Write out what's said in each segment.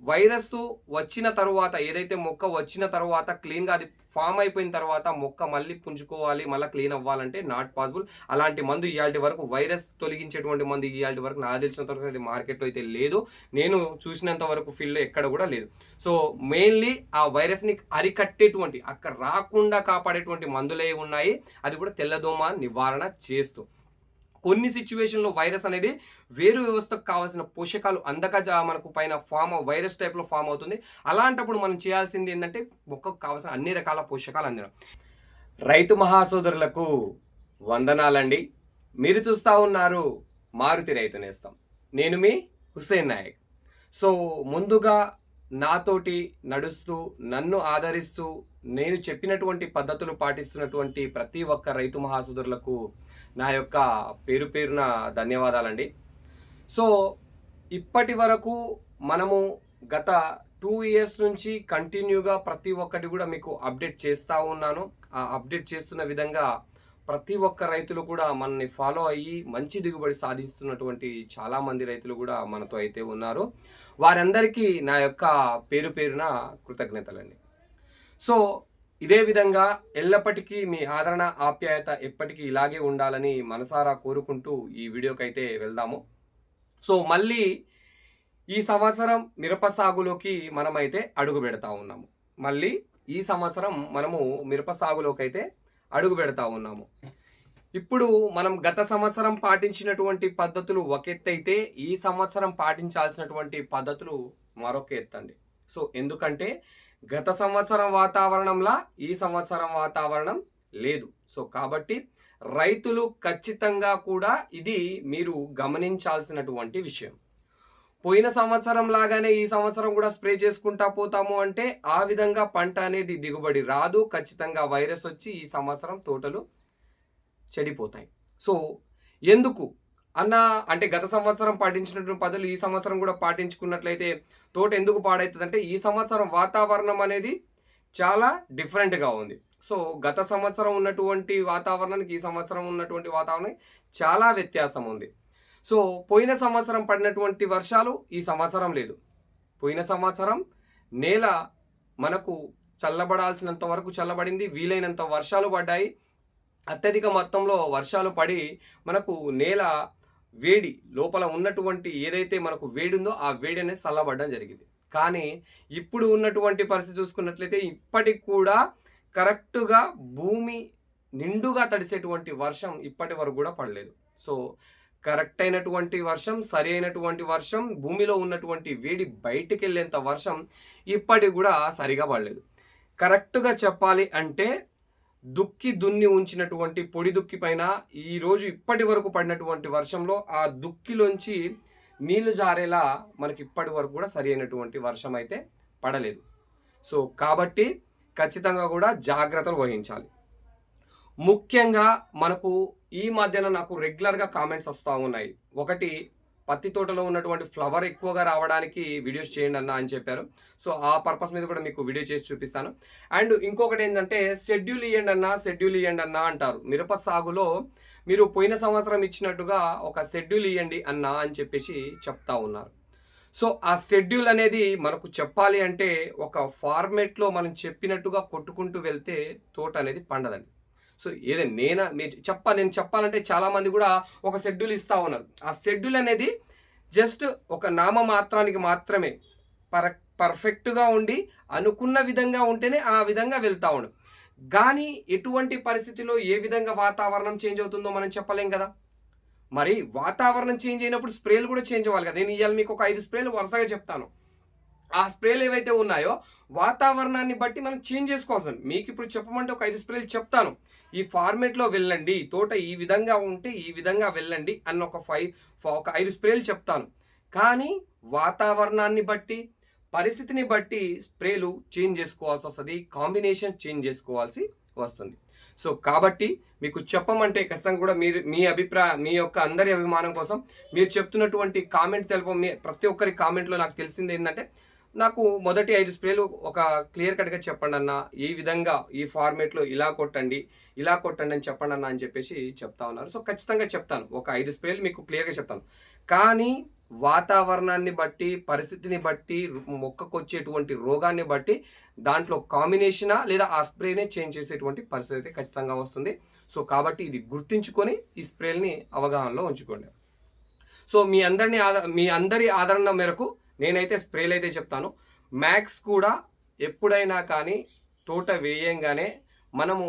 Virus వచ్చిన తరువాత ఏదైతే మొక్క వచ్చిన తరువాత క్లీన్‌గా అది ఫార్మ్ అయిపోయిన తర్వాత మొక్క మళ్ళీ పుంజుకోవాలి, మళ్ళా క్లీన్ అవ్వాలంటే నాట్ పాసిబుల్. అలాంటి మందు ఇయాల్టి వరకు వైరస్ తొలగించేటువంటి మందు ఇయాల్టి వరకు నాకు తెలిసినంత వరకు అది మార్కెట్‌లో అయితే లేదు. నేను చూసినంత వరకు ఫీల్డ్‌లో ఎక్కడ కూడా లేదు. సో, మెయిన్‌లీ ఆ వైరస్‌ని అరికట్టేటువంటి అక్కడ రాకుండా కాపాడేటువంటి మందులే ఉన్నాయి. అది కూడా తెల్లదోమ నివారణ చేస్తూ. కొన్ని సిచ్యువేషన్‌లో వైరస్ అనేది వేరు వ్యవస్థకు కావాల్సిన పోషకాలు అందక మనకు పైన వైరస్ టైప్‌లో ఫార్మ్ అవుతుంది. అలాంటప్పుడు మనం చేయాల్సింది ఏందంటే మొక్కకు కావాల్సిన అన్ని రకాల పోషకాలు అందడం. రైతు మహాసోదరులకు వందనాలండి. మీరు చూస్తా ఉన్నారు మారుతి రైతు నేస్తం. నేను మీ హుస్సేన్ నాయక్. సో, ముందుగా నాతోటి నడుస్తూ, నన్ను ఆదరిస్తూ, నేను చెప్పినటువంటి పద్ధతులు పాటిస్తున్నటువంటి ప్రతి ఒక్క రైతు మహాసోదరులకు నా యొక్క పేరు పేరున ధన్యవాదాలండి. సో, ఇప్పటి వరకు మనము గత 2 ఇయర్స్ నుంచి కంటిన్యూగా ప్రతి ఒక్కటి కూడా మీకు అప్డేట్ చేస్తూ ఉన్నాను. ఆ అప్డేట్ చేస్తున్న విధంగా ప్రతి ఒక్క రైతులు కూడా మనల్ని ఫాలో అయ్యి మంచి దిగుబడి సాధిస్తున్నటువంటి చాలామంది రైతులు కూడా మనతో అయితే ఉన్నారు. వారందరికీ నా యొక్క పేరు పేరున కృతజ్ఞతలండి. సో, ఇదే విధంగా ఎల్లప్పటికీ మీ ఆదరణ, ఆప్యాయత ఎప్పటికీ ఇలాగే ఉండాలని మనసారా కోరుకుంటూ ఈ వీడియోకైతే వెళ్దాము. సో, మళ్ళీ ఈ సంవత్సరం మిరప సాగులోకి మనమైతే అడుగు పెడతా ఉన్నాము. మళ్ళీ ఈ సంవత్సరం మనము మిరప సాగులోకైతే అడుగు పెడతా ఉన్నాము. ఇప్పుడు మనం గత సంవత్సరం పాటించినటువంటి పద్ధతులు ఒక ఎత్తైతే ఈ సంవత్సరం పాటించాల్సినటువంటి పద్ధతులు మరొక ఎత్తండి. సో, ఎందుకంటే గత సంవత్సరం వాతావరణంలా ఈ సంవత్సరం వాతావరణం లేదు. సో, కాబట్టి రైతులు ఖచ్చితంగా కూడా ఇది మీరు గమనించాల్సినటువంటి విషయం. పోయిన సంవత్సరం లాగానే ఈ సంవత్సరం కూడా స్ప్రే చేసుకుంటా పోతాము అంటే ఆ విధంగా పంట అనేది దిగుబడి రాదు. ఖచ్చితంగా వైరస్ వచ్చి ఈ సంవత్సరం తోటలు చెడిపోతాయి. సో, ఎందుకు అంటే గత సంవత్సరం పాటించినటువంటి పద్ధతులు ఈ సంవత్సరం కూడా పాటించుకున్నట్లయితే తోట ఎందుకు పాడవుతుందంటే ఈ సంవత్సరం వాతావరణం అనేది చాలా డిఫరెంట్‌గా ఉంది. సో, గత సంవత్సరం ఉన్నటువంటి వాతావరణానికి ఈ సంవత్సరం ఉన్నటువంటి వాతావరణానికి చాలా వ్యత్యాసం ఉంది. సో, పోయిన సంవత్సరం పడినటువంటి వర్షాలు ఈ సంవత్సరం లేదు. పోయిన సంవత్సరం నేల మనకు చల్లబడాల్సినంత వరకు చల్లబడింది. వీలైనంత వర్షాలు పడ్డాయి. అత్యధిక మొత్తంలో వర్షాలు పడి మనకు నేల వేడి లోపల ఉన్నటువంటి ఏదైతే మనకు వేడి ఉందో ఆ వేడి అనేది చల్లబడడం జరిగింది. కానీ ఇప్పుడు ఉన్నటువంటి పరిస్థితి చూసుకున్నట్లయితే ఇప్పటికి కూడా కరెక్ట్‌గా భూమి నిండుగా తడిసేటువంటి వర్షం ఇప్పటి వరకు కూడా పడలేదు. సో, కరెక్ట్ అయినటువంటి వర్షం, సరి అయినటువంటి వర్షం, భూమిలో ఉన్నటువంటి వేడి బయటికెళ్ళేంత వర్షం ఇప్పటికి కూడా సరిగా పడలేదు. కరెక్ట్‌గా చెప్పాలి అంటే దుక్కి దున్ని ఉంచినటువంటి పొడి దుక్కి పైన ఈరోజు ఇప్పటి వరకు పడినటువంటి వర్షంలో ఆ దుక్కిలోంచి నీళ్లు జారేలా మనకి ఇప్పటి వరకు కూడా సరి అయినటువంటి వర్షం అయితే పడలేదు. సో, కాబట్టి ఖచ్చితంగా కూడా జాగ్రత్తలు వహించాలి. ముఖ్యంగా మనకు ఈ మధ్యన నాకు రెగ్యులర్‌గా కామెంట్స్ వస్తూ ఉన్నాయి. ఒకటి, పత్తి తోటలో ఉన్నటువంటి ఫ్లవర్ ఎక్కువగా రావడానికి వీడియోస్ చేయండి అన్న అని చెప్పారు. సో, ఆ పర్పస్ మీద కూడా మీకు వీడియో చేసి చూపిస్తాను. అండ్ ఇంకొకటి ఏంటంటే షెడ్యూల్ ఇయ్యండి అన్న అంటారు. మిరప సాగులో మీరు పోయిన సంవత్సరం ఇచ్చినట్టుగా ఒక షెడ్యూల్ ఇయ్యండి అన్న అని చెప్పేసి చెప్తా ఉన్నారు. సో, ఆ షెడ్యూల్ అనేది మనకు చెప్పాలి అంటే ఒక ఫార్మేట్లో మనం చెప్పినట్టుగా కొట్టుకుంటూ వెళ్తే తోట అనేది పండదండి. సో, ఏదైనా నేను చెప్పాలంటే చాలామంది కూడా ఒక షెడ్యూల్ ఇస్తా ఉన్నారు. ఆ షెడ్యూల్ అనేది జస్ట్ ఒక నామమాత్రానికి మాత్రమే. పర్ఫెక్ట్‌గా ఉండి అనుకున్న విధంగా ఉంటేనే ఆ విధంగా వెళ్తా ఉండు. కానీ ఎటువంటి పరిస్థితిలో ఏ విధంగా వాతావరణం చేంజ్ అవుతుందో మనం చెప్పలేం కదా! మరి వాతావరణం చేంజ్ అయినప్పుడు స్ప్రేలు కూడా చేంజ్ అవ్వాలి కదా! నేను ఇయాల మీకు ఒక 5 స్ప్రేలు వరుసగా చెప్తాను. ఆ స్ప్రేలు ఏవైతే ఉన్నాయో వాతావరణాన్ని బట్టి మనం చేంజ్ చేసుకోవాల్సి ఉంది. మీకు ఇప్పుడు చెప్పమంటే ఒక 5 స్ప్రేలు చెప్తాను. ఈ ఫార్మేట్లో వెళ్ళండి, తోట ఈ విధంగా ఉంటే ఈ విధంగా వెళ్ళండి అన్న ఒక 5 స్ప్రేలు చెప్తాను. కానీ వాతావరణాన్ని బట్టి, పరిస్థితిని బట్టి స్ప్రేలు చేంజ్ చేసుకోవాల్సి వస్తుంది. కాంబినేషన్ చేంజ్ చేసుకోవాల్సి వస్తుంది. సో, కాబట్టి మీకు చెప్పమంటే ఖచ్చితంగా కూడా మీ యొక్క అందరి అభిమానం కోసం మీరు చెప్తున్నటువంటి కామెంట్ ప్రతి ఒక్కరి కామెంట్లో నాకు తెలిసింది ఏంటంటే నాకు మొదటి 5 స్ప్రేలు ఒక క్లియర్ కట్‌గా చెప్పండి అన్న, ఈ విధంగా ఈ ఫార్మేట్లో ఇలా కొట్టండి అని చెప్పండి అన్న అని చెప్పేసి చెప్తా ఉన్నారు. సో, ఖచ్చితంగా చెప్తాను. ఒక 5 స్ప్రేలు మీకు క్లియర్‌గా చెప్తాను. కానీ వాతావరణాన్ని బట్టి, పరిస్థితిని బట్టి, మొక్కకు వచ్చేటువంటి రోగాన్ని బట్టి దాంట్లో కాంబినేషనా లేదా ఆ స్ప్రేనే చేంజ్ చేసేటువంటి పరిస్థితి అయితే ఖచ్చితంగా వస్తుంది. సో కాబట్టి ఇది గుర్తుంచుకొని ఈ స్ప్రేలని అవగాహనలో ఉంచుకోండి. సో మీ అందరి ఆదరణ మేరకు నేనైతే స్ప్రేలు అయితే చెప్తాను. మ్యాక్స్ కూడా ఎప్పుడైనా కానీ తోట వేయంగానే మనము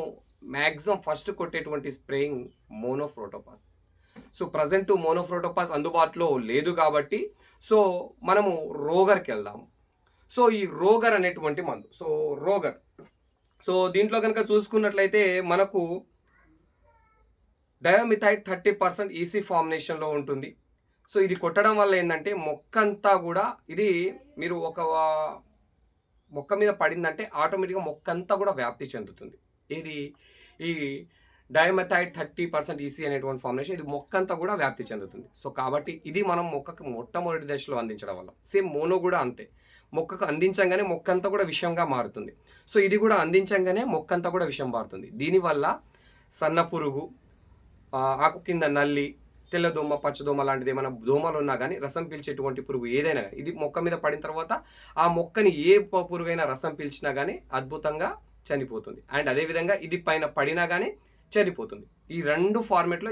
మ్యాక్సిమం ఫస్ట్ కొట్టేటువంటి spraying monocrotophos. So present monocrotophos అందుబాటులో లేదు కాబట్టి సో మనము రోగర్కి వెళ్దాము. సో ఈ రోగర్ అనేటువంటి మందు, సో రోగర్, సో దీంట్లో కనుక చూసుకున్నట్లయితే మనకు డయామిథైడ్ 30% ఈసీ ఫార్మినేషన్లో ఉంటుంది. సో ఇది కొట్టడం వల్ల ఏంటంటే మొక్కంతా కూడా ఇది మీరు ఒక మొక్క మీద పడిందంటే ఆటోమేటిక్గా మొక్కంతా కూడా వ్యాప్తి చెందుతుంది. ఇది ఈ డయామిథైడ్ 30% ఈసీ అనేటువంటి ఫార్ములేషన్ ఇది మొక్కంతా కూడా వ్యాప్తి చెందుతుంది. సో కాబట్టి ఇది మనం మొక్కకు మొట్టమొదటి దశలో అందించడం వల్ల, సేమ్ మోనో కూడా అంతే, మొక్కకు అందించంగానే మొక్కంతా కూడా విషంగా మారుతుంది. సో ఇది కూడా అందించంగానే మొక్కంతా కూడా విషం మారుతుంది. దీనివల్ల సన్న పురుగు, ఆకు కింద నల్లి, తెల్లదోమ, పచ్చదోమ లాంటిది ఏమైనా దోమలు ఉన్నా కానీ రసం పీల్చేటువంటి పురుగు ఏదైనా కానీ ఇది మొక్క మీద పడిన తర్వాత ఆ మొక్కని ఏ పురుగైనా రసం పీల్చినా కానీ అద్భుతంగా చనిపోతుంది. అండ్ అదేవిధంగా ఇది పైన పడినా కానీ చనిపోతుంది. ఈ రెండు ఫార్మేట్లో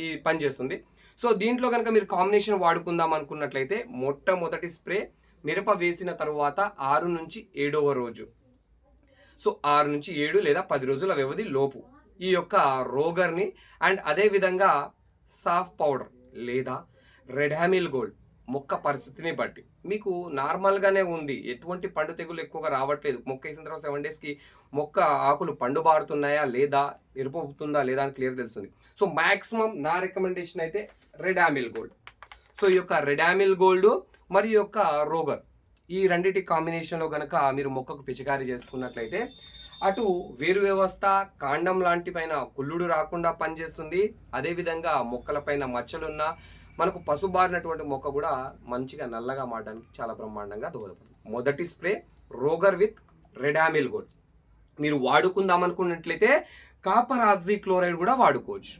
ఈ పని చేస్తుంది. సో దీంట్లో కనుక మీరు కాంబినేషన్ వాడుకుందాం అనుకున్నట్లయితే మొట్టమొదటి స్ప్రే మిరప వేసిన తర్వాత 6 నుంచి 7వ రోజు, సో 6 నుంచి 7 లేదా 10 రోజుల వ్యవధి లోపు ఈ యొక్క రోగర్ని అండ్ అదేవిధంగా సాఫ్ పౌడర్ లేదా రెడ్ హ్యామిల్ గోల్డ్ మొక్క పరిస్థితిని బట్టి మీకు నార్మల్గానే ఉంది, ఎటువంటి పండు తెగులు ఎక్కువగా రావట్లేదు, మొక్క వేసిన తర్వాత 7 డేస్కి మొక్క ఆకులు పండు బారుతున్నాయా లేదా, ఎరుపుతుందా లేదా అని క్లియర్ తెలుస్తుంది. సో మ్యాక్సిమం నా రికమెండేషన్ అయితే రెడ్ హ్యామిల్ గోల్డ్. సో ఈ యొక్క రెడ్ హ్యామిల్ గోల్డ్ మరియు ఈ యొక్క రోగర్ ఈ రెండింటి కాంబినేషన్లో కనుక మీరు మొక్కకు పిచికారీ చేసుకున్నట్లయితే అటు వేరు వ్యవస్థ, కాండం లాంటి పైన కుళ్ళుడు రాకుండా పనిచేస్తుంది. అదేవిధంగా మొక్కల పైన మచ్చలున్న మనకు పసుబారినటువంటి మొక్క కూడా మంచిగా నల్లగా మారడానికి చాలా బ్రహ్మాండంగా దోహదపడుతుంది. మొదటి spray Rogor with Ridomil Gold. మీరు వాడుకుందాం అనుకున్నట్లయితే కాపర్ ఆక్సీక్లోరైడ్ కూడా వాడుకోవచ్చు.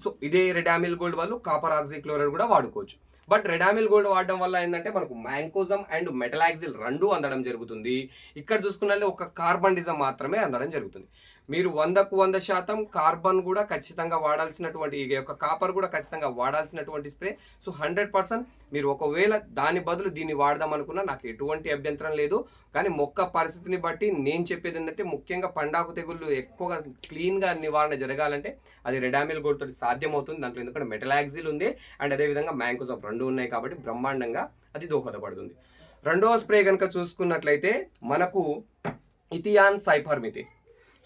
సో ఇదే రెడ్ హ్యామిల్ గోల్డ్ వాళ్ళు కాపర్ ఆక్సీక్లోరైడ్ కూడా వాడుకోవచ్చు. బట్ రెడ్ హ్యామిల్ గోల్డ్ వాడడం వల్ల ఏంటంటే మనకు మ్యాంకోజమ్ అండ్ మెటలాక్సిల్ రెండు అందడం జరుగుతుంది. ఇక్కడ చూసుకున్నట్లయితే ఒక కార్బన్డిజం మాత్రమే అందడం జరుగుతుంది. మీరు 100కు 100% కార్బన్ కూడా ఖచ్చితంగా వాడాల్సినటువంటి, ఈ యొక్క కాపర్ కూడా ఖచ్చితంగా వాడాల్సినటువంటి స్ప్రే. సో 100% మీరు ఒకవేళ దాని బదులు దీన్ని వాడదాం అనుకున్నా నాకు ఎటువంటి అభ్యంతరం లేదు. కానీ మొక్క పరిస్థితిని బట్టి నేను చెప్పేది ఏంటంటే ముఖ్యంగా పండాకు తెగుళ్ళు ఎక్కువగా క్లీన్గా నివారణ జరగాలంటే అది రెడ్ హ్యామిల్ గోల్డ్ తోటి సాధ్యమవుతుంది. దాంట్లో ఎందుకంటే మెటలాక్సిల్ ఉంది అండ్ అదేవిధంగా మ్యాంకోజమ్ రెండు ఉన్నాయి కాబట్టి బ్రహ్మాండంగా అది దోహదపడుతుంది. రెండవ స్ప్రే కనుక చూసుకున్నట్లయితే మనకు ఇథియాన్ సైపర్మిథిన్.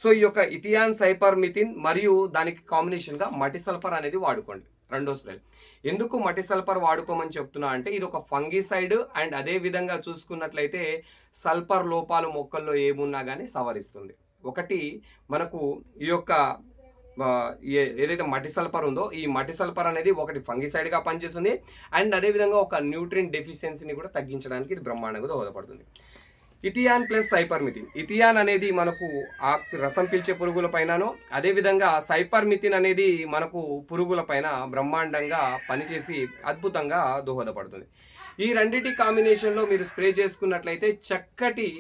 సో ఈ యొక్క ఇథియాన్ సైపర్మిథిన్ మరియు దానికి కాంబినేషన్గా మట్టి సల్ఫర్ అనేది వాడుకోండి రెండో స్ప్రే. ఎందుకు మట్టి సల్ఫర్ వాడుకోమని చెప్తున్నా అంటే ఇది ఒక ఫంగిసైడ్ అండ్ అదే విధంగా చూసుకున్నట్లయితే సల్ఫర్ లోపాలు మొక్కల్లో ఏమున్నా కానీ సవరిస్తుంది. ఒకటి మనకు ఈ యొక్క ఏదైతే మట్టి సల్ఫర్ ఉందో ఈ మట్టి సల్ఫర్ అనేది ఒకటి ఫంగిసైడ్గా పనిచేస్తుంది అండ్ అదేవిధంగా ఒక న్యూట్రియం డెఫిషియన్సీని కూడా తగ్గించడానికి ఇది బ్రహ్మాండంగా దోహదపడుతుంది. Ethion plus cypermethrin. ఇథియాన్ అనేది మనకు రసం పీల్చే పురుగుల పైనను, అదేవిధంగా సైపర్మిథిన్ అనేది మనకు పురుగుల పైన బ్రహ్మాండంగా పనిచేసి అద్భుతంగా దోహదపడుతుంది. ఈ రెండింటి కాంబినేషన్లో మీరు స్ప్రే చేసుకున్నట్లయితే చక్కటి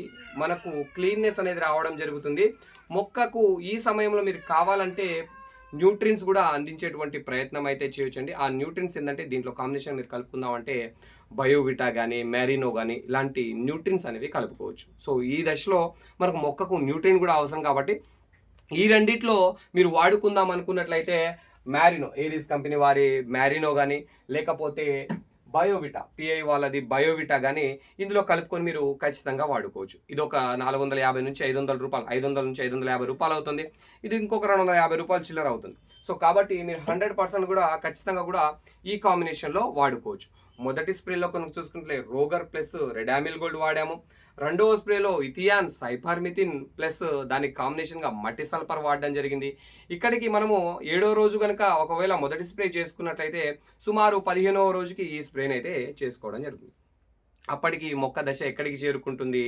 మనకు క్లీన్నెస్ అనేది రావడం జరుగుతుంది. మొక్కకు ఈ సమయంలో మీరు కావాలంటే న్యూట్రిన్స్ కూడా అందించేటువంటి ప్రయత్నం అయితే చేయొచ్చండి. ఆ న్యూట్రిన్స్ ఏంటంటే దీంట్లో కాంబినేషన్ మీరు కలుపుకుందామంటే బయోవిటా కానీ మ్యారినో కానీ ఇలాంటి న్యూట్రిన్స్ అనేవి కలుపుకోవచ్చు. సో ఈ దశలో మనకు మొక్కకు న్యూట్రిన్ కూడా అవసరం కాబట్టి ఈ రెండిట్లో మీరు వాడుకుందాం అనుకున్నట్లయితే మ్యారినో, ఏరిస్ కంపెనీ వారి మ్యారినో కానీ లేకపోతే బయోవిటా, పిఐ వాళ్ళది బయోవిటా కానీ ఇందులో కలుపుకొని మీరు ఖచ్చితంగా వాడుకోవచ్చు. ఇది ఒక 450 నుంచి 500 రూపాయలు, 500 నుంచి 550 రూపాయలు అవుతుంది. ఇది ఇంకొక 250 రూపాయలు చిల్లర అవుతుంది. సో కాబట్టి మీరు 100% కూడా ఖచ్చితంగా కూడా ఈ కాంబినేషన్లో వాడుకోవచ్చు. మొదటి స్ప్రేలో కనుక చూసుకుంటే రోగర్ ప్లస్ రెడ్ హ్యామిల్ గోల్డ్ వాడాము. రెండవ స్ప్రేలో ఇథియాన్ సైపర్మిథిన్ ప్లస్ దానికి కాంబినేషన్గా మట్టి సల్ఫర్ వాడడం జరిగింది. ఇక్కడికి మనము 7వ రోజు కనుక ఒకవేళ మొదటి స్ప్రే చేసుకున్నట్లయితే సుమారు 15వ రోజుకి ఈ స్ప్రేని అయితే చేసుకోవడం జరుగుతుంది. అప్పటికి మొక్క దశ ఎక్కడికి చేరుకుంటుంది?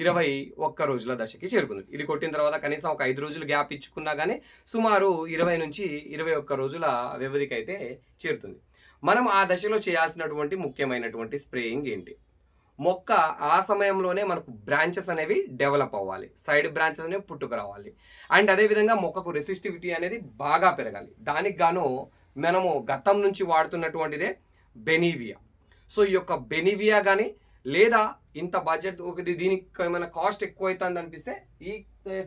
21 రోజుల దశకి చేరుకుంది. ఇది కొట్టిన తర్వాత కనీసం ఒక 5 రోజులు గ్యాప్ ఇచ్చుకున్నా కానీ సుమారు 20 నుంచి 21 రోజుల వ్యవధికి అయితే చేరుతుంది. మనం ఆ దశలో చేయాల్సినటువంటి ముఖ్యమైనటువంటి స్ప్రేయింగ్ ఏంటి? మొక్క ఆ సమయంలోనే మనకు బ్రాంచెస్ అనేవి డెవలప్ అవ్వాలి, సైడ్ బ్రాంచెస్ అనేవి పుట్టుకురావాలి. అండ్ అదేవిధంగా మొక్కకు రెసిస్టివిటీ అనేది బాగా పెరగాలి. దానికి గాను మనము గతం నుంచి వాడుతున్నటువంటిదే బెనీవియా. సో ఈ యొక్క బెనీవియా కానీ, లేదా ఇంత బడ్జెట్ దీనికి ఏమైనా కాస్ట్ ఎక్కువ అవుతుంది అనిపిస్తే ఈ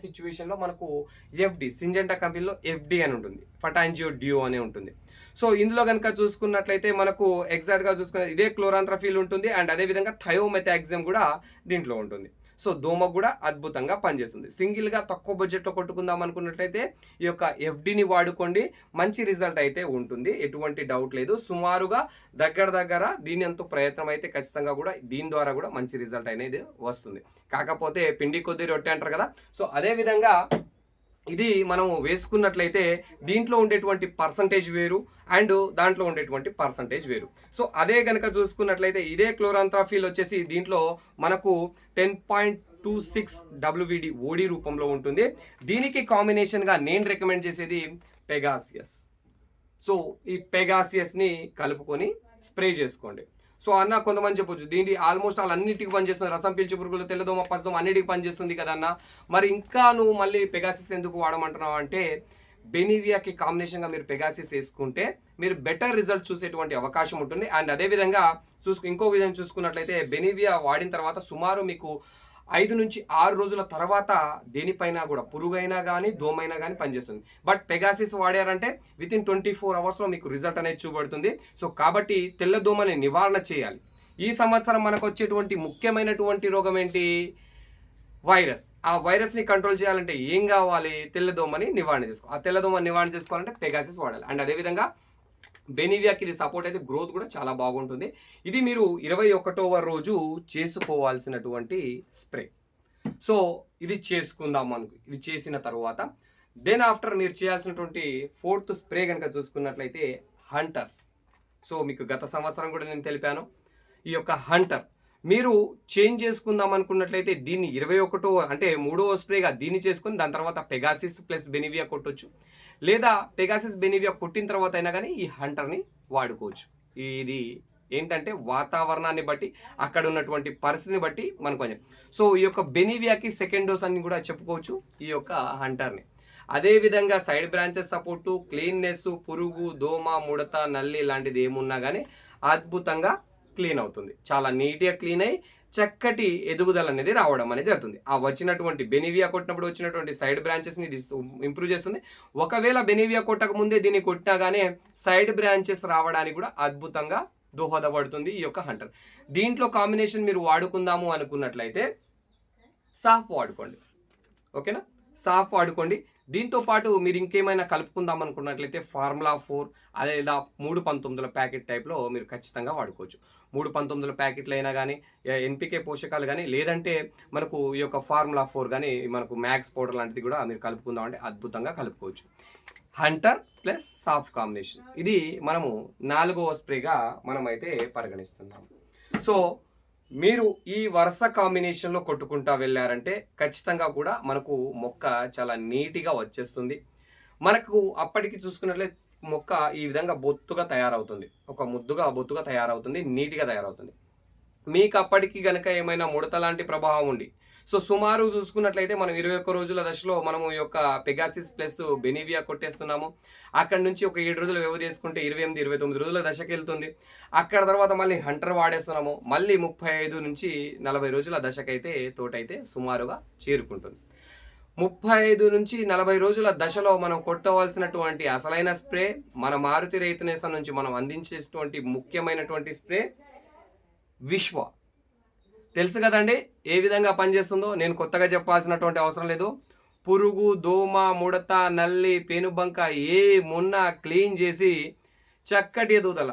సిచ్యువేషన్లో మనకు ఎఫ్డి, సింజెంటా కంపెనీలో ఎఫ్డి అని ఉంటుంది, ఫటాంజియో డియో అనే ఉంటుంది. సో ఇందులో కనుక చూసుకున్నట్లయితే మనకు ఎగ్జాక్ట్గా చూసుకున్న ఇదే క్లోరాంథ్రఫిల్ ఉంటుంది. అండ్ అదేవిధంగా థయోమెథాక్సిమ్ కూడా దీంట్లో ఉంటుంది. సో దోమ కూడా అద్భుతంగా పనిచేస్తుంది. సింగిల్గా తక్కువ బడ్జెట్లో కొట్టుకుందాం అనుకున్నట్లయితే ఈ యొక్క ఎఫ్డిని వాడుకోండి, మంచి రిజల్ట్ అయితే ఉంటుంది, ఎటువంటి డౌట్ లేదు. సుమారుగా దగ్గర దీని అంత ప్రయత్నం అయితే ఖచ్చితంగా కూడా దీని ద్వారా కూడా మంచి రిజల్ట్ అనేది వస్తుంది. కాకపోతే పిండి కొద్ది రొట్టె అంటారు కదా. సో అదేవిధంగా ఇది మనం వేసుకున్నట్లయితే దీంట్లో ఉండేటువంటి పర్సంటేజ్ వేరు అండ్ దాంట్లో ఉండేటువంటి పర్సంటేజ్ వేరు. సో అదే కనుక చూసుకున్నట్లయితే ఇదే క్లోరాంథ్రఫిల్ వచ్చేసి దీంట్లో మనకు 10.26 WVD ఓడి రూపంలో ఉంటుంది. దీనికి కాంబినేషన్గా నేను రికమెండ్ చేసేది పెగాసియస్. సో ఈ పెగాసియస్ని కలుపుకొని స్ప్రే చేసుకోండి. సో అన్న కొంతమంది చెప్పొచ్చు దీనికి ఆల్మోస్ట్ అన్నిటికీ పనిచేస్తుంది, రసం పీల్చి పురుగులు, తెల్లదోమ, పచ్చదోమ అన్నిటికీ పనిచేస్తుంది కదన్న, మరి ఇంకా నువ్వు మళ్ళీ పెగాసిస్ ఎందుకు వాడమంటున్నావు అంటే, బెనీవియాకి కాంబినేషన్గా మీరు పెగాసిస్ వేసుకుంటే మీరు బెటర్ రిజల్ట్ చూసేటువంటి అవకాశం ఉంటుంది. అండ్ అదేవిధంగా ఇంకో విధంగా చూసుకున్నట్లయితే బెనీవియా వాడిన తర్వాత సుమారు మీకు 5 నుంచి 6 రోజుల తర్వాత దేనిపైన కూడా పురుగైనా కానీ దోమైనా కానీ పనిచేస్తుంది. బట్ పెగాసిస్ వాడారంటే వితిన్ 24 అవర్స్లో మీకు రిజల్ట్ అనేది చూపడుతుంది. సో కాబట్టి తెల్లదోమని నివారణ చేయాలి. ఈ సంవత్సరం మనకు వచ్చేటువంటి ముఖ్యమైనటువంటి రోగం ఏంటి? వైరస్. ఆ వైరస్ని కంట్రోల్ చేయాలంటే ఏం కావాలి? తెల్లదోమని నివారణ చేసుకోవాలి. ఆ తెల్లదోమని నివారణ చేసుకోవాలంటే పెగాసిస్ వాడాలి. అండ్ అదేవిధంగా బెనీవియాకి ఇది సపోర్ట్ అయితే గ్రోత్ కూడా చాలా బాగుంటుంది. ఇది మీరు 21వ రోజు చేసుకోవాల్సినటువంటి స్ప్రే. సో ఇది చేసుకుందాం మనకు. ఇది చేసిన తర్వాత దెన్ ఆఫ్టర్ మీరు చేయాల్సినటువంటి 4th స్ప్రే కనుక చూసుకున్నట్లయితే హంటర్. సో మీకు గత సంవత్సరం కూడా నేను తెలిపాను, ఈ యొక్క హంటర్ మీరు చేంజ్ చేసుకుందాం అనుకున్నట్లయితే దీన్ని 21వ అంటే 3వ స్ప్రేగా దీన్ని చేసుకుని దాని తర్వాత పెగాసిస్ ప్లస్ బెనీవియా కొట్టొచ్చు, లేదా పెగాసిస్ బెనీవియా కొట్టిన తర్వాత అయినా కానీ ఈ హంటర్ని వాడుకోవచ్చు. ఇది ఏంటంటే వాతావరణాన్ని బట్టి, అక్కడ ఉన్నటువంటి పరిస్థితిని బట్టి మనకు కొంచెం. సో ఈ యొక్క బెనీవియాకి సెకండ్ డోస్ అని కూడా చెప్పుకోవచ్చు ఈ యొక్క హంటర్ని. అదేవిధంగా సైడ్ బ్రాంచెస్ సపోర్టు, క్లీన్నెస్, పురుగు, దోమ, ముడత, నల్లి ఇలాంటిది ఏమున్నా కానీ అద్భుతంగా క్లీన్ అవుతుంది. చాలా నీట్గా క్లీన్ అయ్యి చక్కటి ఎదుగుదల అనేది రావడం అనేది జరుగుతుంది. ఆ వచ్చినటువంటి బెనీవియా కొట్టినప్పుడు వచ్చినటువంటి సైడ్ బ్రాంచెస్ని ఇది ఇంప్రూవ్ చేస్తుంది. ఒకవేళ బెనీవియా కొట్టక ముందే దీన్ని కొట్టినా కానీ సైడ్ బ్రాంచెస్ రావడానికి కూడా అద్భుతంగా దోహదపడుతుంది ఈ యొక్క హంటర్. దీంట్లో కాంబినేషన్ మీరు వాడుకుందాము అనుకున్నట్లయితే సాఫ్ వాడుకోండి. ఓకేనా, సాఫ్ వాడుకోండి. దీంతో పాటు మీరు ఇంకేమైనా కలుపుకుందాం అనుకున్నట్లయితే ఫార్ములా 4 లేదా 319 ప్యాకెట్ టైప్లో మీరు ఖచ్చితంగా వాడుకోవచ్చు. 319 ప్యాకెట్లు అయినా కానీ ఎన్పికే పోషకాలు కానీ, లేదంటే మనకు ఈ యొక్క ఫార్ములా 4 కానీ మనకు మ్యాక్స్ పౌడర్ లాంటిది కూడా మీరు కలుపుకుందాం అంటే అద్భుతంగా కలుపుకోవచ్చు. హంటర్ ప్లస్ సాఫ్ కాంబినేషన్, ఇది మనము 4వ స్ప్రేగా మనమైతే పరిగణిస్తున్నాము. సో మీరు ఈ వరుస కాంబినేషన్లో కొట్టుకుంటా వెళ్ళారంటే ఖచ్చితంగా కూడా మనకు మొక్క చాలా నీట్గా వచ్చేస్తుంది. మనకు అప్పటికి చూసుకున్నట్లయితే మొక్క ఈ విధంగా బొత్తుగా తయారవుతుంది, ఒక ముద్దుగా బొత్తుగా తయారవుతుంది, నీట్గా తయారవుతుంది. మీకు అప్పటికి గనక ఏమైనా ముడత లాంటి ప్రభావం ఉండి, సో సుమారు చూసుకున్నట్లయితే మనం 21 రోజుల దశలో మనము ఈ యొక్క పెగాసిస్ ప్లస్ బెనీవియా కొట్టేస్తున్నాము. అక్కడ నుంచి ఒక 7 రోజులు వ్యవధి చేసుకుంటే 28, 29 రోజుల దశకి వెళ్తుంది. అక్కడ తర్వాత మళ్ళీ హంటర్ వాడేస్తున్నాము. మళ్ళీ 35 నుంచి 40 రోజుల దశకైతే తోటైతే సుమారుగా చేరుకుంటుంది. 35 నుంచి 40 రోజుల దశలో మనం కొట్టవలసినటువంటి అసలైన స్ప్రే, మన మారుతి రైతు నేస్తం నుంచి మనం అందించేటువంటి ముఖ్యమైనటువంటి స్ప్రే విశ్వ. తెలుసు కదండి ఏ విధంగా పనిచేస్తుందో, నేను కొత్తగా చెప్పాల్సినటువంటి అవసరం లేదు. పురుగు, దోమ, ముడత, నల్లి, పేనుబంక ఏ మొన్న క్లీన్ చేసి చక్కటి ఎదుగుదల.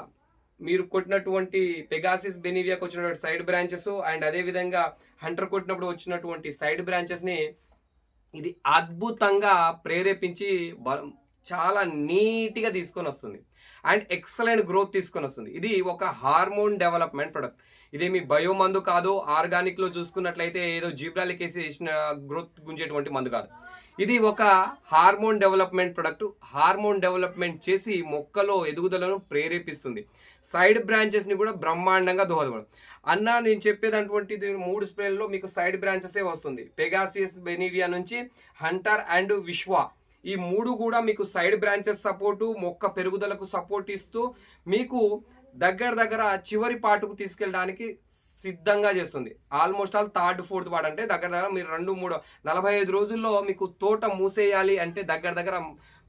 మీరు కొట్టినటువంటి పెగాసిస్ బెనీవియాకి వచ్చినటువంటి సైడ్ బ్రాంచెస్ అండ్ అదేవిధంగా హంటర్ కొట్టినప్పుడు వచ్చినటువంటి సైడ్ బ్రాంచెస్ని ఇది అద్భుతంగా ప్రేరేపించి చాలా నీట్గా తీసుకొని వస్తుంది అండ్ ఎక్సలెంట్ గ్రోత్ తీసుకొని వస్తుంది. ఇది ఒక హార్మోన్ డెవలప్మెంట్ ప్రొడక్ట్. ఇదేమి బయో మందు కాదు, ఆర్గానిక్లో చూసుకున్నట్లయితే ఏదో జీబ్రాలిక్ వేసి వేసిన గ్రోత్ గుంజేటువంటి మందు కాదు. ఇది ఒక hormone development product. Hormone development చేసి మొక్కలో ఎదుగుదలను ప్రేరేపిస్తుంది. సైడ్ బ్రాంచెస్ని కూడా బ్రహ్మాండంగా దోహదపడదు. అన్న నేను చెప్పేటటువంటి 3 స్ప్రేల్లో మీకు సైడ్ బ్రాంచెసే వస్తుంది. పెగాసియస్ బెనివియా నుంచి హంటర్ అండ్ విశ్వా, ఈ 3 కూడా మీకు సైడ్ బ్రాంచెస్ సపోర్టు, మొక్క పెరుగుదలకు సపోర్ట్ ఇస్తూ మీకు దగ్గర చివరి పాటుకు తీసుకెళ్ళడానికి సిద్ధంగా చేస్తుంది. Almost all 3rd 4th part అంటే దగ్గర మీరు 2 3 45 రోజుల్లో మీకు తోట మూసేయాలి అంటే దగ్గర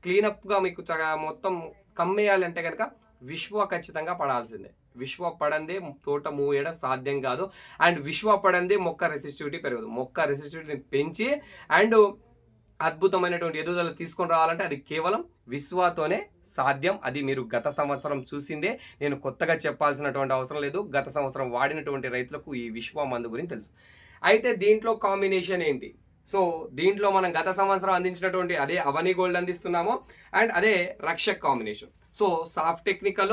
క్లీనప్గా మీకు మొత్తం కమ్మేయాలి అంటే కనుక విశ్వ ఖచ్చితంగా పడాల్సిందే. విశ్వ పడందే తోట మూవేయడం సాధ్యం కాదు. అండ్ విశ్వ పడందే మొక్క రెసిస్టివిటీ పెరగదు. మొక్క రెసిస్టివిటీని పెంచి అండ్ అద్భుతమైనటువంటి ఎదుగుదల తీసుకొని రావాలంటే అది కేవలం విశ్వతోనే సాధ్యం. అది మీరు గత సంవత్సరం చూసిందే, నేను కొత్తగా చెప్పాల్సినటువంటి అవసరం లేదు. గత సంవత్సరం వాడినటువంటి రైతులకు ఈ విశ్వ మందు గురించి తెలుసు. అయితే దీంట్లో కాంబినేషన్ ఏంటి? సో దీంట్లో మనం గత సంవత్సరం అందించినటువంటి అదే అవని గోల్డ్ అందిస్తున్నాము అండ్ అదే Rakshak combination. So soft technical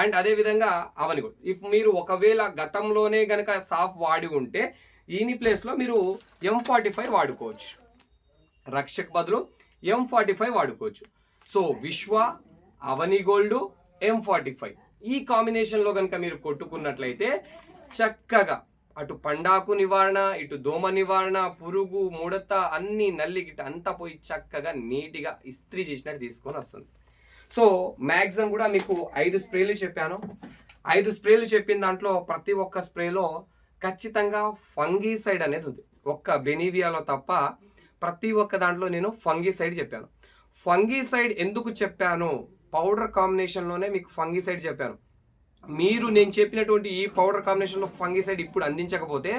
and అదే విధంగా అవని గోల్డ్. ఇఫ్ మీరు ఒకవేళ గతంలోనే గనక సాఫ్ వాడి ఉంటే ఈని ప్లేస్లో మీరు M45 వాడుకోవచ్చు. రక్షక్ బదులు M45 వాడుకోవచ్చు. సో విశ్వ, అవని గోల్డ్, M45 ఈ కాంబినేషన్లో కనుక మీరు కొట్టుకున్నట్లయితే చక్కగా అటు పండాకు నివారణ, ఇటు దోమ నివారణ, పురుగు, ముడత, అన్ని నల్లి గిట్ట అంతా పోయి చక్కగా నీట్గా ఇస్త్రీ చేసినట్టు తీసుకొని వస్తుంది. సో మ్యాక్సిమం కూడా మీకు 5 స్ప్రేలు చెప్పాను. 5 స్ప్రేలు చెప్పిన దాంట్లో ప్రతి ఒక్క స్ప్రేలో ఖచ్చితంగా ఫంగీసైడ్ అనేది ఉంది. ఒక్క బెనివియాలో తప్ప ప్రతి ఒక్క దాంట్లో నేను ఫంగీసైడ్ చెప్పాను. ఫంగీసైడ్ ఎందుకు చెప్పాను? పౌడర్ కాంబినేషన్లోనే మీకు ఫంగీసైడ్ చెప్పాను. మీరు నేను చెప్పినటువంటి ఈ పౌడర్ కాంబినేషన్లో ఫంగీసైడ్ ఇప్పుడు అందించకపోతే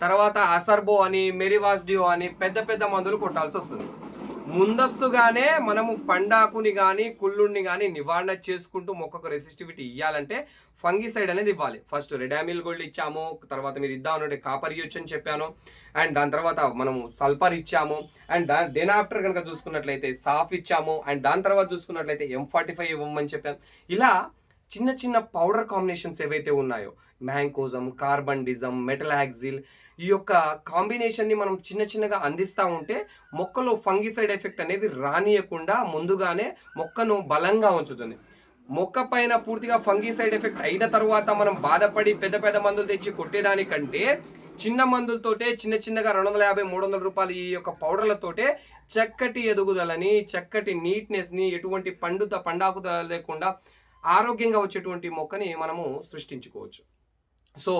తర్వాత అసర్బో అని, మెరివాస్డియో అని పెద్ద మందులు కొట్టాల్సి వస్తుంది. ముందస్తుగానే మనము పండాకుని కానీ కుళ్ళుని కానీ నివారణ చేసుకుంటూ మొక్కకు రెసిస్టివిటీ ఇవ్వాలంటే ఫంగీసైడ్ అనేది ఇవ్వాలి. ఫస్ట్ రెడామిల్ గోల్డ్ ఇచ్చాము, తర్వాత మీరు ఇద్దామనంటే కాపర్ ఇవ్వచ్చు అని చెప్పాను, అండ్ దాని తర్వాత మనము సల్ఫర్ ఇచ్చాము, అండ్ దెన్ ఆఫ్టర్ కనుక చూసుకున్నట్లయితే సాఫ్ ఇచ్చాము, అండ్ దాని తర్వాత చూసుకున్నట్లయితే M45 ఇవ్వమని చెప్పాను. ఇలా చిన్న పౌడర్ కాంబినేషన్స్ ఏవైతే ఉన్నాయో మ్యాంకోజం, కార్బండిజం, మెటలాక్సిల్, ఈ యొక్క కాంబినేషన్ని మనం చిన్నగా అందిస్తూ ఉంటే మొక్కలో ఫంగిసైడ్ ఎఫెక్ట్ అనేది రానియకుండా ముందుగానే మొక్కను బలంగా ఉంచుతుంది. మొక్క పైన పూర్తిగా ఫంగిసైడ్ ఎఫెక్ట్ అయిన తర్వాత మనం బాధపడి పెద్ద మందులు తెచ్చి కొట్టేదానికంటే చిన్న మందులతోటే చిన్నగా 250-300 రూపాయలు ఈ యొక్క పౌడర్లతోటే చక్కటి ఎదుగుదలని, చక్కటి నీట్నెస్ని, ఎటువంటి పండాకు లేకుండా ఆరోగ్యంగా వచ్చేటువంటి మొక్కని మనము సృష్టించుకోవచ్చు. సో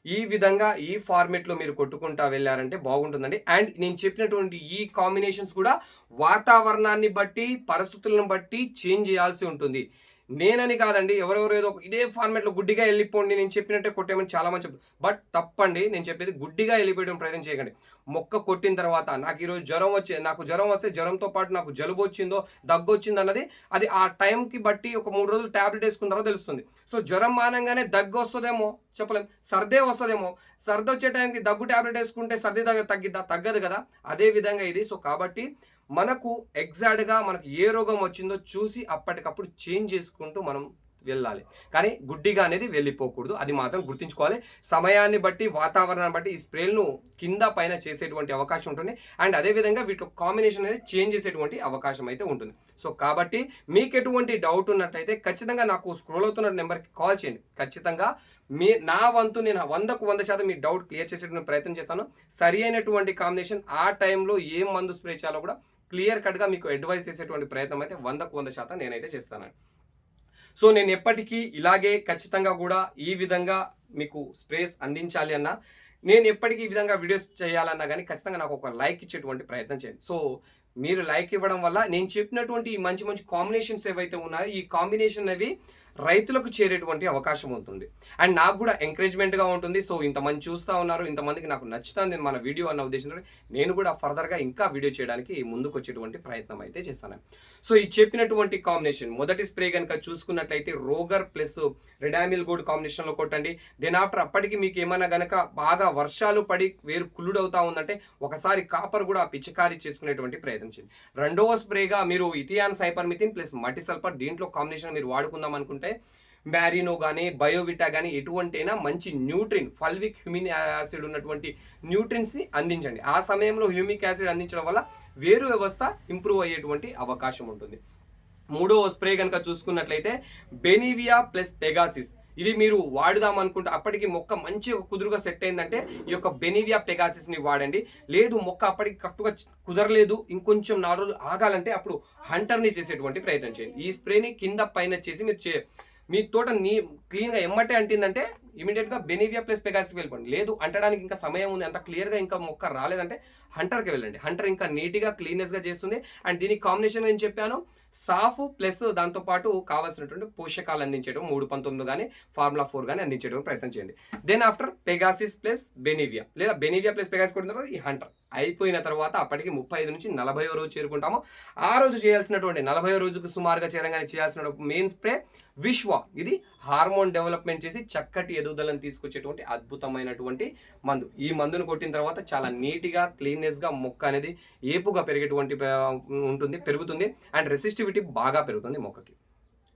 ఈ విధంగా ఈ ఫార్మేట్లో మీరు కొట్టుకుంటా వెళ్ళారంటే బాగుంటుందండి. అండ్ నేను చెప్పినటువంటి ఈ కాంబినేషన్స్ కూడా వాతావరణాన్ని బట్టి, పరిస్థితులను బట్టి చేంజ్ చేయాల్సి ఉంటుంది. నేనని కాదండి, ఎవరెవరు ఏదో ఇదే ఫార్మేట్లో గుడ్డిగా వెళ్ళిపోండి నేను చెప్పినట్టే కొట్టేమని చాలా మంది చెప్తారు. బట్ తప్పండి, నేను చెప్పేది గుడ్డిగా వెళ్ళిపోయడం ప్రయత్నం చేయకండి. మొక్క కొట్టిన తర్వాత నాకు ఈరోజు నాకు జ్వరం వస్తే జ్వరంతో పాటు నాకు జలుబు వచ్చిందో దగ్గు వచ్చిందో అన్నది అది ఆ టైంకి బట్టి ఒక 3 రోజులు ట్యాబ్లెట్ వేసుకున్న తర్వాత తెలుస్తుంది. సో జ్వరం మానంగానే దగ్గు వస్తుందేమో చెప్పలేం, సర్దే వస్తుందేమో, సర్ది వచ్చే టైంకి దగ్గు ట్యాబ్లెట్ వేసుకుంటే సర్ది తగ్గదు కదా, అదే విధంగా ఇది. సో కాబట్టి మనకు ఎగ్జాక్ట్గా మనకు ఏ రోగం వచ్చిందో చూసి అప్పటికప్పుడు చేంజ్ చేసుకుంటూ మనం వెళ్ళాలి, కానీ గుడ్డిగా అనేది వెళ్ళిపోకూడదు. అది మాత్రం గుర్తుంచుకోవాలి. సమయాన్ని బట్టి, వాతావరణాన్ని బట్టి ఈ స్ప్రేలను కింద పైన చేసేటువంటి అవకాశం ఉంటుంది. అండ్ అదేవిధంగా వీటిలో కాంబినేషన్ అనేది చేంజ్ చేసేటువంటి అవకాశం అయితే ఉంటుంది. సో కాబట్టి మీకు ఎటువంటి డౌట్ ఉన్నట్లయితే ఖచ్చితంగా నాకు స్క్రోల్ అవుతున్న నెంబర్కి కాల్ చేయండి. ఖచ్చితంగా నా వంతు నేను 100% మీ డౌట్ క్లియర్ చేసేటువంటి ప్రయత్నం చేస్తాను. సరి అయినటువంటి కాంబినేషన్ ఆ టైంలో ఏం మందు స్ప్రే చేయాలో కూడా క్లియర్ కట్గా మీకు అడ్వైస్ చేసేటువంటి ప్రయత్నం అయితే 100% నేనైతే చేస్తానండి. సో నేను ఎప్పటికీ ఇలాగే ఖచ్చితంగా కూడా ఈ విధంగా మీకు స్ప్రేస్ అందించాలి అన్నా, నేను ఎప్పటికీ ఈ విధంగా వీడియోస్ చేయాలన్నా కానీ ఖచ్చితంగా నాకు ఒక లైక్ ఇచ్చేటువంటి ప్రయత్నం చేయండి. సో మీరు లైక్ ఇవ్వడం వల్ల నేను చెప్పినటువంటి ఈ మంచి కాంబినేషన్స్ ఏవైతే ఉన్నాయో ఈ కాంబినేషన్ అవి రైతులకు చేరేటువంటి అవకాశం ఉంటుంది. అండ్ నాకు కూడా ఎంకరేజ్మెంట్గా ఉంటుంది. సో ఇంతమంది చూస్తూ ఉన్నారు, ఇంతమందికి నాకు నచ్చుతుంది మన వీడియో అన్న ఉద్దేశంతో నేను కూడా ఫర్దర్గా ఇంకా వీడియో చేయడానికి ముందుకు వచ్చేటువంటి ప్రయత్నం అయితే చేస్తాను. సో ఈ చెప్పినటువంటి కాంబినేషన్ మొదటి స్ప్రే కనుక చూసుకున్నట్లయితే రోగర్ ప్లస్ రెడామిల్ గోల్డ్ కాంబినేషన్లో కొట్టండి. దెన్ ఆఫ్టర్ అప్పటికి మీకు ఏమైనా కనుక బాగా వర్షాలు పడి వేరు కుళ్ళుడవుతా ఉందంటే ఒకసారి కాపర్ కూడా పిచికారీ చేసుకునేటువంటి ప్రయత్నం చేయండి. రెండవ స్ప్రేగా మీరు ఇథియాన్ సైపర్మిథిన్ ప్లస్ మట్టి సల్ఫర్ దీంట్లో కాంబినేషన్ మీరు వాడుకుందాం అనుకుంటే మ్యారినో కానీ బయోవిటా కానీ ఎటువంటి అయినా మంచి న్యూట్రిన్ ఫల్విక్ హ్యూమిక్ యాసిడ్ ఉన్నటువంటి న్యూట్రిన్స్ని అందించండి. ఆ సమయంలో హ్యూమిక్ యాసిడ్ అందించడం వల్ల వేరు వ్యవస్థ ఇంప్రూవ్ అయ్యేటువంటి అవకాశం ఉంటుంది. మూడో స్ప్రే కనుక చూసుకున్నట్లయితే బెనివియా ప్లస్ పెగాసిస్. ఇది మీరు వాడుదాం అనుకుంటే అప్పటికి మొక్క మంచిగా కుదురుగా సెట్ అయిందంటే ఈ యొక్క బెనివియా పెగాసిస్ని వాడండి. లేదు మొక్క అప్పటికి కరెక్ట్గా కుదరలేదు, ఇంకొంచెం 4 రోజులు ఆగాలంటే అప్పుడు హంటర్ని చేసేటువంటి ప్రయత్నం చేయండి. ఈ స్ప్రేని కింద పైన చేసి మీరు మీ తోట క్లీన్గా ఎమ్మటే అంటిందంటే ఇమీడియట్గా బెనివియా ప్లస్ పెగాసిస్ వెళ్ళిపోండి. లేదు అంటడానికి ఇంకా సమయం ఉంది, అంత క్లియర్గా ఇంకా మొక్క రాలేదంటే హంటర్కి వెళ్ళండి. హంటర్ ఇంకా నీట్గా క్లీన్నెస్గా చేస్తుంది. అండ్ దీనికి కాంబినేషన్ నేను చెప్పాను సాఫ్ ప్లస్ దాంతోపాటు కావాల్సినటువంటి పోషకాలు అందించడం 319 కానీ ఫార్ములా 4 కానీ అందించడం ప్రయత్నం చేయండి. Then after Pegasus plus Benevia లేదా బెనివియా ప్లస్ పెగాసిస్ కొట్టిన తర్వాత ఈ హంటర్ అయిపోయిన తర్వాత అప్పటికి 35 నుంచి 40వ రోజు చేరుకుంటాము. ఆ రోజు చేయాల్సినటువంటి 40వ రోజుకు సుమారుగా చేరంగానే చేయాల్సిన మెయిన్ స్ప్రే విశ్వ. ఇది హార్మోన్ డెవలప్మెంట్ చేసి చక్కటి ఎదుగుదలను తీసుకొచ్చేటువంటి అద్భుతమైనటువంటి మందు. ఈ మందును కొట్టిన తర్వాత చాలా నీట్గా క్లీన్నెస్గా మొక్క అనేది ఏపుగా పెరిగేటువంటి పెరుగుతుంది అండ్ రెసిస్టివిటీ బాగా పెరుగుతుంది మొక్కకి.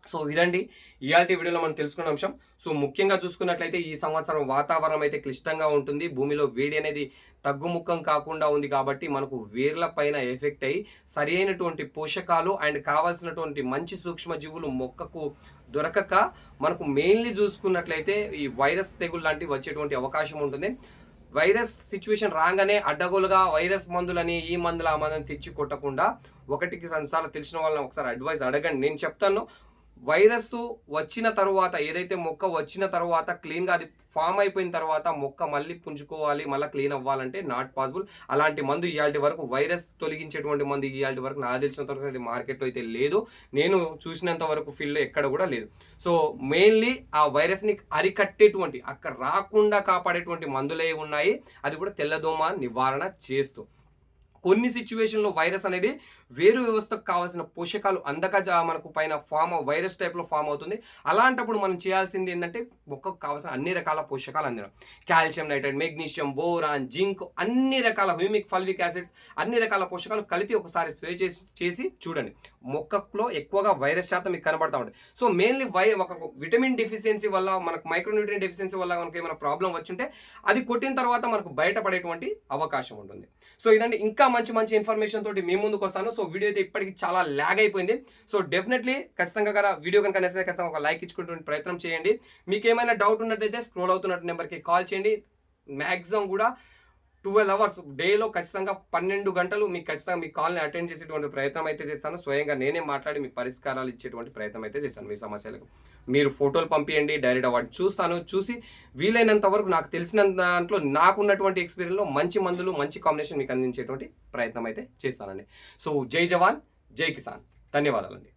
సో ఇదండి ఇయాల్టి వీడియోలో మనం తెలుసుకున్న అంశం. సో ముఖ్యంగా చూసుకున్నట్లయితే ఈ సంవత్సరం వాతావరణం అయితే క్లిష్టంగా ఉంటుంది. భూమిలో వేడి అనేది తగ్గుముఖం కాకుండా ఉంది కాబట్టి మనకు వేర్ల పైన ఎఫెక్ట్ అయ్యి సరి అయినటువంటి పోషకాలు అండ్ కావాల్సినటువంటి మంచి సూక్ష్మజీవులు మొక్కకు దొరకక మనకు మెయిన్లీ చూసుకున్నట్లయితే ఈ వైరస్ తెగులు లాంటివి వచ్చేటువంటి అవకాశం ఉంటుంది. వైరస్ సిచ్యువేషన్ రాగానే అడ్డగోలుగా వైరస్ మందులని ఈ మందులు ఆ మందుని తెచ్చి కొట్టకుండా ఒకటికి 2 సార్లు తెలిసిన వాళ్ళని ఒకసారి అడ్వైస్ అడగండి. నేను చెప్తాను వైరస్ వచ్చిన తర్వాత ఏదైతే మొక్క వచ్చిన తర్వాత క్లీన్గా అది ఫామ్ అయిపోయిన తర్వాత మొక్క మళ్ళీ పుంజుకోవాలి, మళ్ళీ క్లీన్ అవ్వాలంటే నాట్ పాసిబుల్. అలాంటి మందు ఇవాళ వరకు వైరస్ తొలగించేటువంటి మందు ఇవాళ వరకు నాకు తెలిసినంత వరకు అది మార్కెట్లో అయితే లేదు. నేను చూసినంత వరకు ఫీల్డ్లో ఎక్కడ కూడా లేదు. సో మెయిన్లీ ఆ వైరస్ని అరికట్టేటువంటి అక్కడ రాకుండా కాపాడేటువంటి మందులే ఉన్నాయి. అది కూడా తెల్లదోమ నివారణ చేస్తూ కొన్ని సిచ్యువేషన్లో వైరస్ అనేది వేరు వ్యవస్థకు కావాల్సిన పోషకాలు అందక మనకు పైన వైరస్ టైప్లో ఫామ్ అవుతుంది. అలాంటప్పుడు మనం చేయాల్సింది ఏంటంటే మొక్కకు కావాల్సిన అన్ని రకాల పోషకాలు అందడం. Calcium nitrate, magnesium, boron, zinc, అన్ని రకాల హ్యూమిక్ ఫల్విక్ యాసిడ్స్ అన్ని రకాల పోషకాలు కలిపి ఒకసారి స్ప్రే చేసి చూడండి. మొక్కలో ఎక్కువగా వైరస్ శాతం మీకు కనబడతా ఉంటుంది. సో మెయిన్లీ ఒక విటమిన్ డెఫిషియన్సీ వల్ల మనకు మైక్రోన్యూట్రియన్ డెఫిషియన్సీ వల్ల మనకు ఏమైనా ప్రాబ్లం వచ్చుంటే అది కొట్టిన తర్వాత మనకు బయటపడేటువంటి అవకాశం ఉంటుంది. సో ఇదండి, ఇంకా మంచి ఇన్ఫర్మేషన్ తోటి మీ ముందుకు వస్తాను. సో వీడియో అయితే ఇప్పటికి చాలా ల్యాగ్ అయిపోయింది. సో డెఫినెట్లీ ఖచ్చితంగా వీడియో కనుక నచ్చితే ఖచ్చితంగా ఒక లైక్ ఇచ్చుకుంటే ప్రయత్నం చేయండి. మీకు ఏమైనా డౌట్ ఉన్నట్టయితే స్క్రోల్ అవుతున్నట్టు నెంబర్కి కాల్ చేయండి. మ్యాక్సిమం కూడా 12 అవర్స్ డేలో ఖచ్చితంగా 12 గంటలు మీకు ఖచ్చితంగా మీ కాల్ని అటెండ్ చేసేటువంటి ప్రయత్నం అయితే చేస్తాను. స్వయంగా నేనే మాట్లాడి మీ పరిష్కారాలు ఇచ్చేటువంటి ప్రయత్నం అయితే చేస్తాను. మీ సమస్యలకు మీరు ఫోటోలు పంపించండి, డైరెక్ట్గా వాటిని చూస్తాను. చూసి వీలైనంత వరకు నాకు తెలిసిన దాంట్లో నాకున్నటువంటి ఎక్స్పీరియన్స్లో మంచి మందులు మంచి కాంబినేషన్ మీకు అందించేటువంటి ప్రయత్నం అయితే చేస్తానండి. సో జై జవాన్ జై కిసాన్, ధన్యవాదాలండి.